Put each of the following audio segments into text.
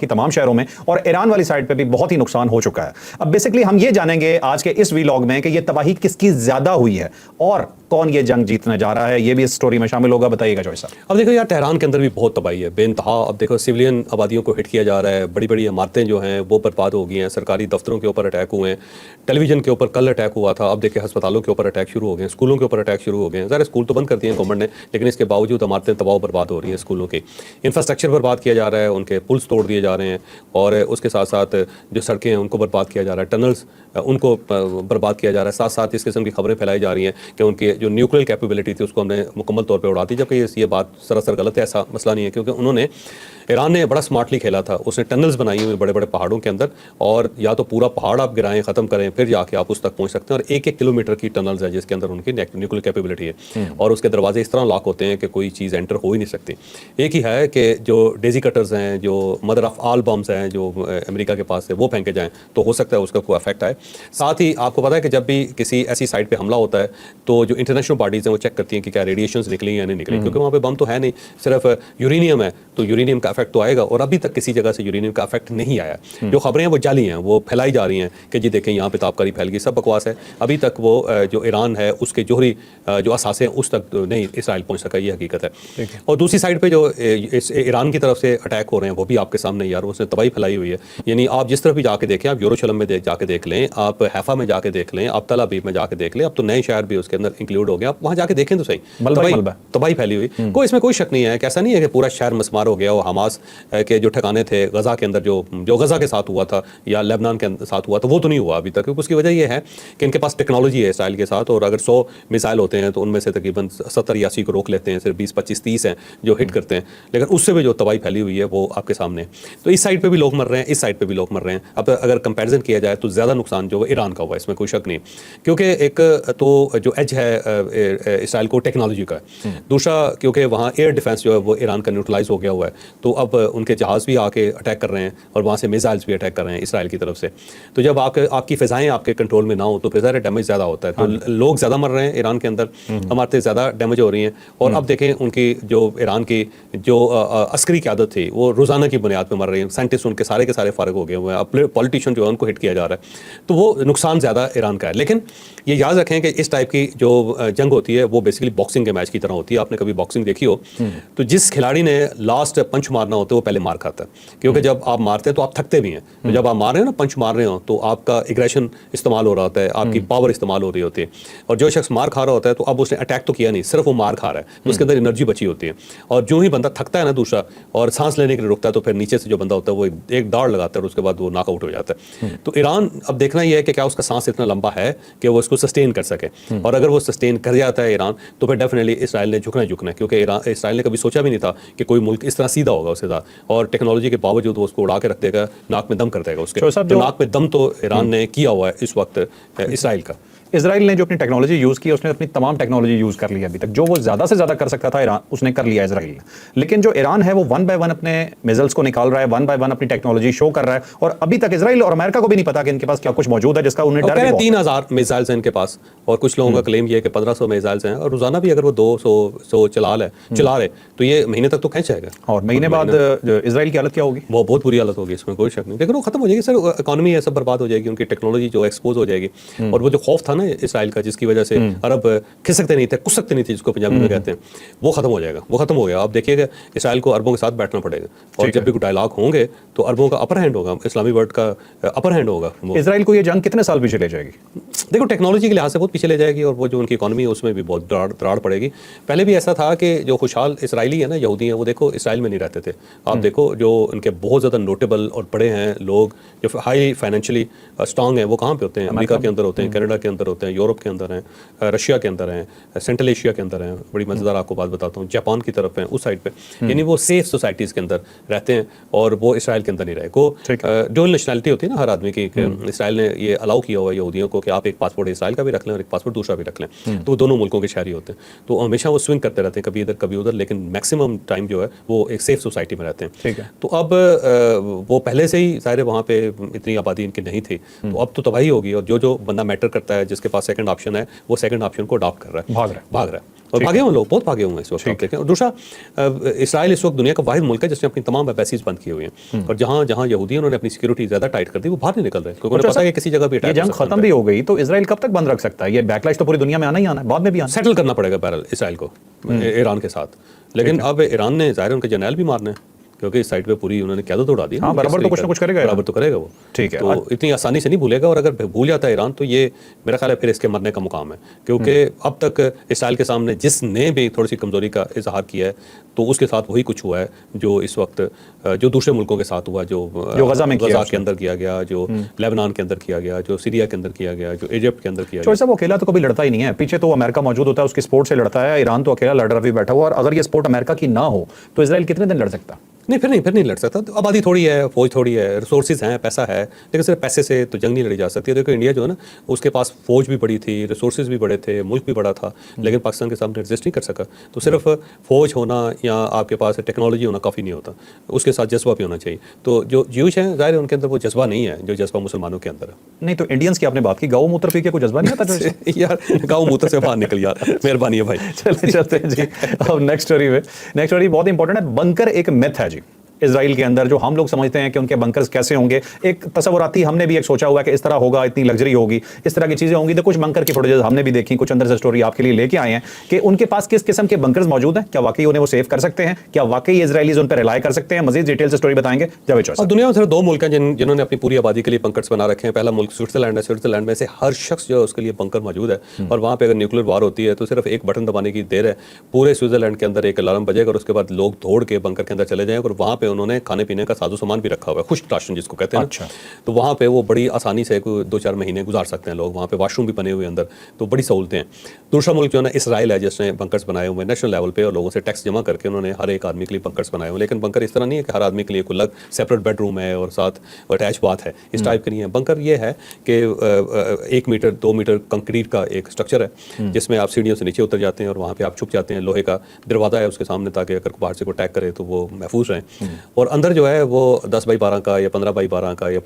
की तमाम शहरों में, और ईरान वाली साइड पे भी बहुत ही नुकसान हो चुका है। अब बेसिकली हम ये जानेंगे आज के इस वीलॉग में कि ये तबाही किसकी ज्यादा हुई है और कौन ये जंग जीतने जा रहा है, ये भी इस स्टोरी में शामिल होगा। बताइएगा जॉय साहब। अब देखो यार, तेहरान के अंदर भी बहुत तबाही है बेइंतहा। अब देखो सिविलियन आबादियों को हिट किया जा रहा है, बड़ी बड़ी इमारतें जो हैं वो बर्बाद हो गई हैं, सरकारी दफ्तरों के ऊपर अटैक हुए हैं, टेलीविजन के ऊपर कल अटैक हुआ था, अब देखिए अस्पतालों के ऊपर अटैक शुरू हो गए हैं, स्कूलों के ऊपर अटैक शुरू हो गए हैं। ज़रा स्कूल तो बंद कर दिए हैं गवर्नमेंट ने, लेकिन इसके बावजूद इमारतें तबाह बर्बाद हो रही हैं, स्कूलों के इंफ्रास्ट्रक्चर बर्बाद किया जा रहा है, उनके पुल्स तोड़ दिए जा रहे हैं, और उसके साथ साथ जो सड़कें हैं उनको बर्बाद किया जा रहा है, टनल्स उनको बर्बाद किया जा रहा है। साथ साथ इस किस्म की खबरें फैलाई जा रही हैं कि उनकी जो न्यूक्लियर कैपेबिलिटी थी उसको हमने मुकम्मल तौर पे उड़ा दी, जबकि ये बात सरासर गलत है। ऐसा मसला नहीं है, क्योंकि उन्होंने, ईरान ने बड़ा स्मार्टली खेला था, उसने टनल्स बनाई हुई बड़े बड़े पहाड़ों के अंदर, और या तो पूरा पहाड़ आप गिराएं, ख़त्म करें, फिर जाके आप उस तक पहुंच सकते हैं। और 1-1 किलोमीटर की टनल्स है जिसके अंदर उनकी न्यूक्लियर कैपेबिलिटी है, और उसके दरवाजे इस तरह लॉक होते हैं कि कोई चीज़ एंटर हो ही नहीं सकती। एक ही है कि जो डेजी कटर्स हैं, जो मदर ऑफ ऑल बम्स हैं जो अमेरिका के पास है, वो फेंके जाएँ तो हो सकता है उसका कोई इफेक्ट आए। साथ ही आपको पता है कि जब भी किसी ऐसी साइट पर हमला होता है तो जो इंटरनेशनल बॉडीज़ हैं वो चेक करती हैं कि क्या रेडिएशंस निकली या नहीं निकली, क्योंकि वहाँ पे बम तो है नहीं, सिर्फ यूरेनियम है, तो यूरेनियम का इफेक्ट तो आएगा। और अभी तक किसी जगह से यूरेनियम का इफेक्ट नहीं आया। जो खबरें हैं वो जाली हैं, वो फैलाई जा रही हैं कि जी देखें यहाँ पे ताबकारी फैल गई, सब बकवास है। अभी तक वो जो ईरान है उसके जोहरी जो असासे हैं उस तक नहीं इसराइल पहुँच सका, ये हकीकत है। और दूसरी साइड पर जो ईरान की तरफ से अटैक हो रहे हैं वो भी आपके सामने यार, उसने तबाही फैलाई हुई है। यानी आप जिस तरफ भी जाके देखें, आप यरूशलेम में जाके देख लें, आप हैफा में जाके देख लें, आप तल अबीब में जाके देख लें, अब तो नए शहर भी उसके अंदर इंक्लूड हो गया, आप वहाँ जाके देखें तो सही, तबाही फैली हुई। कोई इसमें कोई शक नहीं है कि ऐसा नहीं है कि पूरा शहर मसमार हो गया। वो हमास के जो ठिकाने थे गज़ा के अंदर, जो गज़ा के साथ हुआ था या लेबनान के साथ हुआ था, वो तो नहीं हुआ अभी तक, क्योंकि उसकी वजह यह है कि इनके पास टेक्नोलॉजी है इसराइल के साथ, और अगर 100 मिसाइल होते हैं तो उनमें से तकरीबन 70 या 80 को रोक लेते हैं, सिर्फ 20, 25, 30 हैं जो हिट करते हैं, लेकिन उससे भी जो तबाही फैली हुई है वो आपके सामने। तो इस साइड पर भी लोग मर रहे हैं, इस साइड पर भी लोग मर रहे हैं। अब अगर कंपेरिजन किया जाए तो ज़्यादा नुकसान जो है ईरान का हुआ, इसमें कोई शक नहीं, क्योंकि एक तो जो एज है इसराइल को टेक्नोलॉजी का है, दूसरा क्योंकि वहाँ एयर डिफेंस जो है वो ईरान का न्यूट्रलाइज हो गया हुआ है, तो अब उनके जहाज़ भी आके अटैक कर रहे हैं और वहाँ से मिसाइल्स भी अटैक कर रहे हैं इसराइल की तरफ से। तो जब आपकी फ़िज़ाएँ आपके कंट्रोल में ना हो तो फिर ज़्यादा डैमेज ज़्यादा होता है, तो लोग ज़्यादा मर रहे हैं ईरान के अंदर, इमारतें ज़्यादा डैमेज हो रही हैं। और अब देखें उनकी जो ईरान की जो अस्करी क़यादत थी वो रोज़ाना की बुनियाद पर मर रही है, साइंटिस्ट उनके सारे के सारे फ़ारिग हो गए हुए हैं, अब पॉलिटिशियन जो है उनको हिट किया जा रहा है, तो वो नुकसान ज़्यादा ईरान का है। लेकिन ये याद रखें कि इस टाइप की जो जंग होती है वो बेसिकली बॉक्सिंग के मैच की तरह होती है। आपने कभी बॉक्सिंग देखी हो तो जिस खिलाड़ी ने लास्ट पंच मारना होता है वो पहले मार खाता है, क्योंकि जब आप मारते हैं तो आप थकते भी हैं, तो जब आप मार रहे हो ना, पंच मार रहे हो, तो आपका एग्रेशन इस्तेमाल हो रहा होता है, आपकी पावर इस्तेमाल हो रही होती है। और जो शख्स मार खा रहा होता है तो अब उसने अटैक तो किया नहीं, सिर्फ वो मार खा रहा है, तो उसके अंदर एनर्जी बची होती है। और जो ही बंदा थकता है ना दूसरा और सांस लेने के लिए रुकता है, तो फिर नीचे से जो बंदा होता है वो एक दाड़ लगाता है और उसके बाद वो नॉकआउट हो जाता है। तो ईरान अब देखना ये है कि क्या उसका सांस इतना लंबा है कि वो इसको सस्टेन कर सके, और अगर वो सस्टेन कर जाता है ईरान, तो फिर डेफिनेटली इसराइल ने झुकना है, क्योंकि इसराइल ने कभी सोचा भी नहीं था कि कोई मुल्क इस तरह सीधा होगा उसके साथ, और टेक्नोलॉजी के बावजूद वो उसको उड़ा के रख देगा, नाक में दम कर देगा उसके। तो नाक में दम तो ईरान ने किया हुआ है इस वक्त इसराइल का। इजराइल ने जो अपनी टेक्नोलॉजी यूज़ की, उसने अपनी तमाम टेक्नोलॉजी यूज़ कर ली अभी तक, जो वो ज़्यादा से ज़्यादा कर सकता था ईरान उसने कर लिया इजराइल ने। लेकिन जो ईरान है वो 1 बाय 1 अपने मिसाइल्स को निकाल रहा है, 1 बाय 1 अपनी टेक्नोलॉजी शो कर रहा है, और अभी तक इजराइल और अमेरिका को भी नहीं पता कि इनके पास क्या कुछ मौजूद है जिसका उन्हें डर है। 3000 मिसाइल्स हैं इनके पास, और कुछ लोगों का क्लेम ये है कि 1500 मिसाइल्स हैं, और रोजाना भी अगर वो 200 चला रहे तो ये महीने तक तो खींच जाएगा। और महीने बाद इजराइल की हालत क्या होगी? वो बहुत बुरी हालत होगी, इसमें कोई शक नहीं। लेकिन वो खत्म हो जाएगी सर, इकॉनमी है सब बर्बाद हो जाएगी, उनकी टेक्नोलॉजी जो एक्सपोज हो जाएगी। और वो जो खौफ था ना इसराइल का, की वजह से अरब खिसकते नहीं थे, कुसकते नहीं थे, जिसको पंजाबी में कहते हैं, वो खत्म हो जाएगा, वो खत्म हो गया। आप देखिएगा इसराइल को अरबों के साथ बैठना पड़ेगा, और जब भी कोई डायलॉग होंगे तो अरबों का अपर हैंड होगा, इस्लामी वर्ल्ड का अपर हैंड होगा। इसराइल को ये जंग कितने साल पीछे ले जाएगी? देखो टेक्नोलॉजी के लिहाज से बहुत पीछे ले जाएगी, और वो जो उनकी इकॉनमी है उसमें भी बहुत दराड़ पड़ेगी। पहले भी ऐसा था कि जो खुशहाल इसराइली है ना, यहूदी हैं, वो देखो इसराइल में नहीं रहते थे। आप देखो जो उनके बहुत ज़्यादा नोटेबल और बड़े हैं लोग, जो हाई फाइनेंशियली स्ट्रांग हैं, वो कहाँ पे होते हैं? अमेरिका के अंदर होते हैं, कनाडा के अंदर होते हैं, यूरोप के अंदर हैं, रशिया के अंदर हैं, सेंट्रल एशिया के अंदर हैं। बड़ी मज़ेदार आपको बात बताता हूँ, जापान की तरफ हैं उस साइड पे, यानी वो सेफ सोसाइटीज़ के अंदर रहते हैं, और वो इसराइल के अंदर नहीं रहे। को डुअल नेशनलिटी होती है ना हर आदमी की, इसराइल ने ये अलाउ किया हुआ है यहूदियों को कि आप एक पासपोर्ट इसराइल का भी रख लें और एक पासपोर्ट दूसरा भी रख लें, तो दोनों मुल्कों के शहरी होते हैं। तो हमेशा वो स्विंग करते रहते हैं, कभी इधर कभी उधर, लेकिन मैक्सिमम टाइम जो है वो एक सेफ सोसाइटी में रहते हैं। तो अब वो पहले से ही ज़ाहिर वहाँ पे इतनी आबादी इनकी नहीं थी, तो अब तो तबाही होगी, और जो बंदा मैटर करता है, जिसका जिसके पास सेकंड ऑप्शन है वो सेकंड ऑप्शन को अडॉप्ट कर रहा है, भाग रहा है। और ठीक भागे हुए लोग बहुत भागे हुए हैं इस वक्त आप देखें। और दूसरा, इसराइल इस वक्त दुनिया का वाहिद मुल्क है जिसने अपनी तमाम एम्बेसीज बंद की हुई हैं, और जहाँ जहाँ यहूदी हैं उन्होंने अपनी सिक्योरिटी ज़्यादा टाइट कर दी, वो बाहर नहीं निकल रहे क्योंकि उन्हें पता है कि किसी जगह भी ये जंग खत्म भी हो गई तो इजराइल कब तक बंद रख सकता है? ये बैकलैश तो पूरी दुनिया में आना ही आना है, बाद में भी आना। सेटल करना पड़ेगा बहरहाल इसराइल को ईरान के साथ। लेकिन अब ईरान ने ज़ाहिर उनके जर्नैल भी मारने हैं क्योंकि इस साइड पे पूरी उन्होंने क़यादत उड़ा दी। हाँ, बराबर तो कुछ ना कुछ करेगा, बराबर तो करेगा वो। ठीक है, तो इतनी आसानी से नहीं भूलेगा, और अगर भूल जाता है ईरान तो ये मेरा ख्याल है फिर इसके मरने का मुकाम है, क्योंकि अब तक इसराइल के सामने जिसने भी थोड़ी सी कमजोरी का इजहार किया है तो उसके साथ वही कुछ हुआ है जो इस वक्त जो दूसरे मुल्कों के साथ हुआ, जो गजा में गजा के अंदर किया गया, जो लेबनान के अंदर किया गया, जो सीरिया के अंदर किया गया, जो इजिप्ट के अंदर किया गया। वो अकेला तो कभी लड़ता ही नहीं है, पीछे तो अमेरिका मौजूद होता है, उसकी सपोर्ट से लड़ता है। ईरान तो अकेला लड़ रहा भी बैठा हुआ, और अगर ये सपोर्ट अमेरिका की ना हो तो इजराइल कितने दिन लड़ सकता? नहीं, फिर नहीं लड़ सकता। तो आबादी थोड़ी है, फौज थोड़ी है, रिसोर्सेज हैं, पैसा है, लेकिन सिर्फ पैसे से तो जंग नहीं लड़ी जा सकती। देखो इंडिया जो है ना, उसके पास फौज भी बड़ी थी, रिसोर्सेज भी बड़े थे, मुल्क भी बड़ा था, लेकिन पाकिस्तान के सामने एडजस्ट नहीं कर सका। तो सिर्फ फौज होना या आपके पास टेक्नोलॉजी होना काफ़ी नहीं होता, उसके साथ जज्बा भी होना चाहिए। तो जो ज्यूश हैं ज़ाहिर है उनके अंदर वो जज्बा नहीं है जो जज्बा मुसलमानों के अंदर है। नहीं तो इंडियंस की आपने बात की, गौ मूत्र पी के कोई जज्बा नहीं आता? यार गाँव मूत्र से बाहर निकल यार, मेहरबानी है भाई। चलते हैं जी अब नेक्स्ट स्टोरी बहुत इंपॉर्टेंट है। बंकर एक मिथ है जी इजराइल के अंदर, जो हम लोग समझते हैं कि उनके बंकर्स कैसे होंगे। एक तस्वुराती हमने भी एक सोचा हुआ कि इस तरह होगा, इतनी लग्जरी होगी, इस तरह की चीज़ें होंगी। तो कुछ बंकर की फुटेजेस हमने भी देखी, कुछ अंदर से स्टोरी आपके लिए लेके आए हैं कि उनके पास किस किस्म के बंकर्स मौजूद हैं, क्या वाकई उन्हें वो सेव कर सकते हैं, क्या वाकई इजराइलीज उन पर रिलाई कर सकते हैं। मजीद डिटेल से स्टोरी बताएंगे जावेद चौधरी। और दुनिया में सिर्फ दो मुल्क हैं जिन्होंने अपनी पूरी आबादी के लिए बंकर्स बना रखे हैं। पहला मुल्क स्विट्जरलैंड है। स्विट्जरलैंड में से हर शख्स जो है उसके लिए बंकर मौजूद है, और वहाँ पे अगर न्यूक्लियर वार होती है तो सिर्फ एक बटन दबाने की देर है, पूरे स्विट्जरलैंड के अंदर एक अलार्म बजेगा और उसके बाद लोग दौड़ के बंकर के अंदर चले जाएंगे। और वहाँ पे उन्होंने खाने पीने का साजो सामान भी रखा हुआ है, खुश्क राशन जिसको कहते हैं। अच्छा। तो वहाँ पे वो बड़ी आसानी से 2-4 महीने गुजार सकते हैं लोग। वहाँ पे वॉशरूम भी बने हुए अंदर, तो बड़ी सहूलतें हैं। दूसरा मुल्क जो है ना इसराइल है, जिसने बंकर्स बनाए हुए हैं नेशनल लेवल पे, और लोगों से टैक्स जमा करके उन्होंने हर एक आदमी के लिए बंकर्स बनाए हुए हैं। लेकिन बंकर इस तरह नहीं है कि हर आदमी के लिए कोई अलग सेपरेट बेडरूम है और साथ अटैच बाथ है, इस टाइप के नहीं है। बंकर ये है कि 1 मीटर 2 मीटर कंक्रीट का एक स्ट्रक्चर है जिसमें आप सीढ़ियों से नीचे उतर जाते हैं और वहाँ पे आप छुप जाते हैं। लोहे का दरवाज़ा है उसके सामने, ताकि अगर बाहर से कोई अटैक करे तो वो महफूज रहें। और अंदर जो है वो 10 बाई 12 का या 15 बाई 12 का या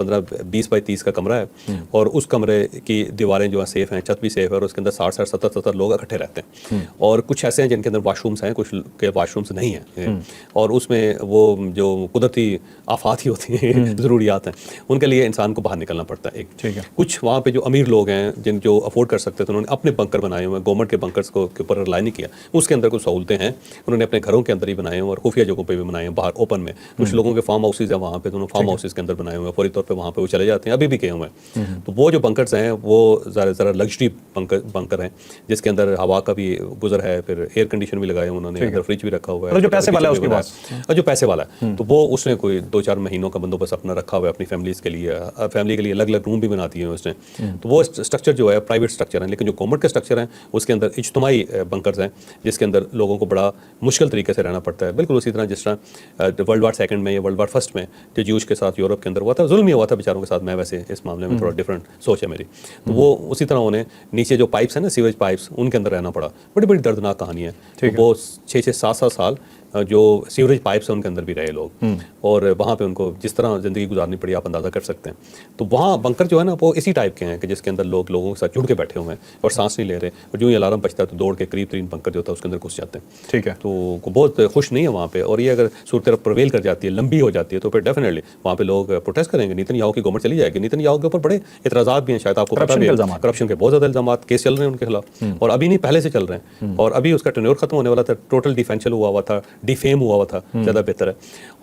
20 बाई 30 का कमरा है, और उस कमरे की दीवारें जो है सेफ हैं, छत भी सेफ है, और उसके अंदर 60 70 लोग इकट्ठे रहते हैं। और कुछ ऐसे हैं जिनके अंदर वाशरूम्स हैं, कुछ के वाशरूम्स नहीं हैं, और उसमें वो जो कुदरती आफात ही होती हैं, ज़रूरियात हैं, उनके लिए इंसान को बाहर निकलना पड़ता है। ठीक है। कुछ वहाँ पे जो अमीर लोग हैं जो अफोर्ड कर सकते थे, उन्होंने अपने बंकर बनाए हुए हैं, गवर्नमेंट के बंकर्स के ऊपर रिलाई नहीं किया। उसके अंदर कुछ सहूलतें हैं, उन्होंने अपने घरों के अंदर ही बनाए हैं और खुफिया जगहों पर भी बनाए हैं, बाहर ओपन में। कुछ लोगों के फार्म हाउसेज हैं वहाँ पे, तो फार्म हाउसेज के अंदर बनाए हुए हैं, फौरी तौर पे वहाँ पे वो चले जाते हैं, अभी भी गए हुए हैं। तो वो जो बंकर्स हैं वो ज़रा लग्जरी बंकर हैं, जिसके अंदर हवा का भी गुजर है, फिर एयर कंडीशन भी लगाए हैं उन्होंने, अंदर फ्रिज भी रखा हुआ है। जो पैसे वाला है उसके पास, जो पैसे वाला है तो वो उसने कोई 2-4 महीनों का बंदोबस्त अपना रखा हुआ है अपनी फैमिलीज़ के लिए। फैमिली के लिए अलग अलग रूम भी बना दिए हैं उसने। तो वो स्ट्रक्चर जो है प्राइवेट स्ट्रक्चर है, लेकिन जो गवर्नमेंट के स्ट्रक्चर हैं उसके अंदर इज्तिमाई बंकर्स हैं, जिसके अंदर लोगों को बड़ा मुश्किल तरीके से रहना पड़ता है। बिल्कुल उसी तरह जिस तरह वर्ल्ड वार सेकंड में या वर्ल्ड वार फर्स्ट में जो ज्यूश के साथ यूरोप के अंदर हुआ था, जुल्म ही हुआ था बेचारों के साथ। मैं वैसे इस मामले में थोड़ा डिफरेंट सोच है मेरी। तो वो उसी तरह उन्हें नीचे जो पाइप्स हैं ना, सीवेज पाइप्स, उनके अंदर रहना पड़ा। बड़ी बड़ी दर्दनाक कहानी है। तो वो 6-6 7-7 साल जो सीवरेज पाइप्स हैं उनके अंदर भी रहे लोग, और वहाँ पे उनको जिस तरह ज़िंदगी गुजारनी पड़ी आप अंदाज़ा कर सकते हैं। तो वहाँ बंकर जो है ना वो इसी टाइप के हैं कि जिसके अंदर लोगों के साथ जुड़ के बैठे हुए हैं और सांस नहीं ले रहे, और जो ही अलार्म बजता है तो दौड़ के करीब तरीन बंकर जो होता है उसके अंदर घुस जाते हैं। ठीक है। तो बहुत खुश नहीं है वहाँ पे, और ये अगर सूरत प्रवेल कर जाती है, लंबी हो जाती है, तो फिर डेफिनेटली वहाँ पे लोग प्रोटेस्ट करेंगे। नेतन्याहू की गवर्नमेंट चली जाएगी। नेतन्याहू के ऊपर बड़े इतराज़ात भी हैं, शायद आपको पता भी है, करप्शन के बहुत ज़्यादा इल्ज़ाम केस चल रहे हैं उनके खिलाफ, और अभी नहीं पहले से चल रहे हैं। और अभी उसका टेन्योर खत्म होने वाला था, टोटल डिफेंशियल हुआ था, डिफेम हुआ था, ज़्यादा बेहतर है।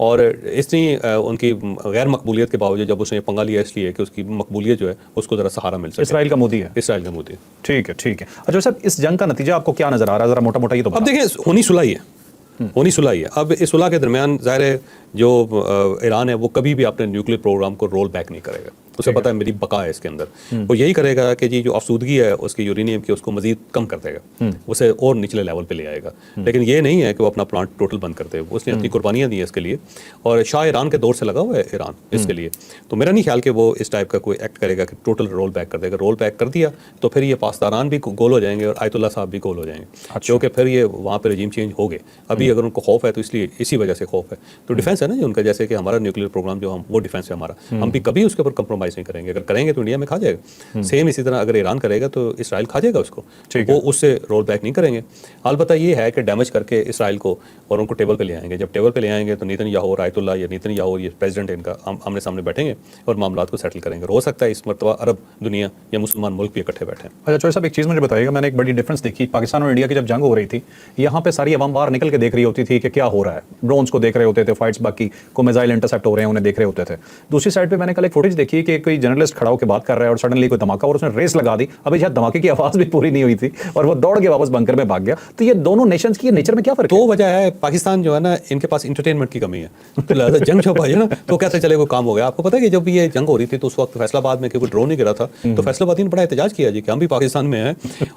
और इतनी उनकी गैर मकबूलियत के बावजूद जब उसने पंगा लिया इसलिए कि उसकी मकबूलियत जो है उसको ज़रा सहारा मिल सके। इसराइल का मोदी है। इसराइल का मोदी। ठीक है, ठीक है। अच्छा सर, इस जंग का नतीजा आपको क्या नजर आ रहा है, जरा मोटा मोटा ये तो अब देखिए, होनी सुलह ही है, होनी सुलह ही है। अब इस सुलह के दरमियान ज़ाहिर है जो ईरान है वो कभी भी अपने न्यूक्लियर प्रोग्राम को रोल बैक नहीं करेगा। उसे पता है मेरी बका है इसके अंदर। वो यही करेगा कि जी जो अफसूदगी है उसकी यूरेनियम की उसको मजीद कम कर देगा, उसे और निचले लेवल पे ले आएगा। लेकिन ये नहीं है कि वो अपना प्लांट टोटल बंद कर दे। उसने अपनी कुर्बानियाँ दी हैं इसके लिए, और शाह ईरान के दौर से लगा हुआ है ईरान इसके लिए। तो मेरा नहीं ख्याल कि वो इस टाइप का कोई एक्ट करेगा कि टोटल रोल बैक कर देगा। रोल बैक कर दिया तो फिर ये पासदारान भी गोल हो जाएंगे और आयतुल्ला साहब भी गोल हो जाएंगे, क्योंकि फिर ये वहाँ पर रजीम चेंज हो गए। अभी अगर उनको खौफ है तो इसलिए इसी वजह से खौफ है। तो डिफेंस है ना जी उनका, जैसे कि हमारा न्यूक्लियर प्रोग्राम जो हम वो डिफेंस है हमारा, हम भी कभी उसके ऊपर कंप्रोमाइज कॉम्प्रोमाइज़ नहीं करेंगे। अगर करेंगे तो इंडिया में खा जाएगा। सेम इसी तरह अगर ईरान करेगा तो इसराइल खा जाएगा उसको, वो उससे रोल बैक नहीं करेंगे। अलबत्ता ये है कि डैमेज करके इसराइल को और उनको टेबल पे ले आएंगे। जब टेबल पे ले आएंगे तो नेतन्याहू और आयतुल्लाह या नेतन्याहू ये प्रेसिडेंट है इनका आमने सामने बैठेंगे और मामलात को सेटल करेंगे। हो सकता है इस मरतबा अरब दुनिया या मुसलमान मुल्क भी इकट्ठे बैठे। अच्छा चौधरी साहब, एक चीज़ मुझे बताइएगा, मैंने एक बड़ी डिफरेंस देखी पाकिस्तान और इंडिया की जब जंग हो रही थी, यहाँ पे सारी अवाम बाहर निकल के देख रही होती थी कि क्या हो रहा है, ड्रोन्स को देख रहे होते थे, फाइट्स बाकी को मिसाइल इंटरसेप्ट हो रहे हैं उन्हें देख रहे होते थे। दूसरी साइड पे मैंने कल एक फुटेज देखी कि कोई जर्नलिस्ट खड़ा होकर बात कर रहा है और सडनली कोई धमाका और उसने रेस लगा दी, अभी शायद धमाके की आवाज़ भी पूरी नहीं हुई थी और वो दौड़ के वापस बंकर में भाग गया। तो ये दोनों नेशंस की नेचर में क्या फर्क है? दो वजह है, पाकिस्तान जो है ना इनके पास इंटरटेनमेंट की कमी है, तो लिहाजा जंग जब आई है ना तो कैसे चले कोई काम हो गया। आपको पता है कि जब ये जंग हो रही थी तो उस वक्त फैसलाबाद में क्योंकि ड्रोन नहीं गिरा था तो फैसलाबादी ने बड़ा एहतजाज किया जी कि हम भी पाकिस्तान में हैं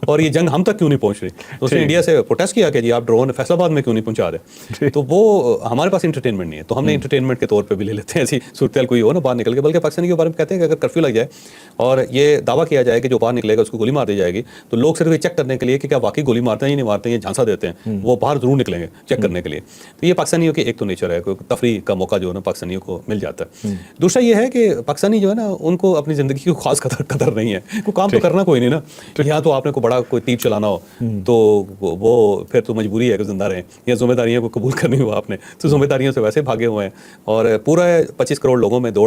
और ये जंग हम तक क्यों नहीं पहुंच रही। तो उसने इंडिया से प्रोटेस्ट किया कि जी आप ड्रोन फैसलाबाद में क्यों नहीं पहुंचा रहे। तो वो हमारे पास इंटरटेनमेंट नहीं है, तो हमने इंटरटेनमेंट के तौर पर भी ले लेते हैं ऐसी सूरत कोई हो ना बाहर निकल के। बल्कि पाकिस्तान के बारे में कहते हैं कि अगर कर्फ्यू लग जाए और ये दावा किया जाए कि जो बाहर निकलेगा उसको गोली मार दी जाएगी, तो लोग सिर्फ ये चेक करने के लिए कि क्या वाकई गोली मारते हैं या नहीं मारते हैं, ये झांसा देते हैं, वो बाहर जरूर निकलेंगे चेक करने के लिए। तो ये पाकिस्तानियों की एक तो नेचर है, कोई तफरी का मौका जो है ना पाकिस्तानियों को मिल जाता है। दूसरा ये है कि पाकिस्तानी जो है ना उनको अपनी ज़िंदगी की खास कदर नहीं है, कोई काम तो करना कोई नहीं ना। यहाँ तो आपने को बड़ा कोई तीर चलाना हो तो वो फिर तो मजबूरी है कि जिंदा रहें या जिम्मेदारियों को कबूल करनी हो आपने, तो जिम्मेदारियों से वैसे भागे हुए हैं और पूरा 25 करोड़ लोगों में दौड़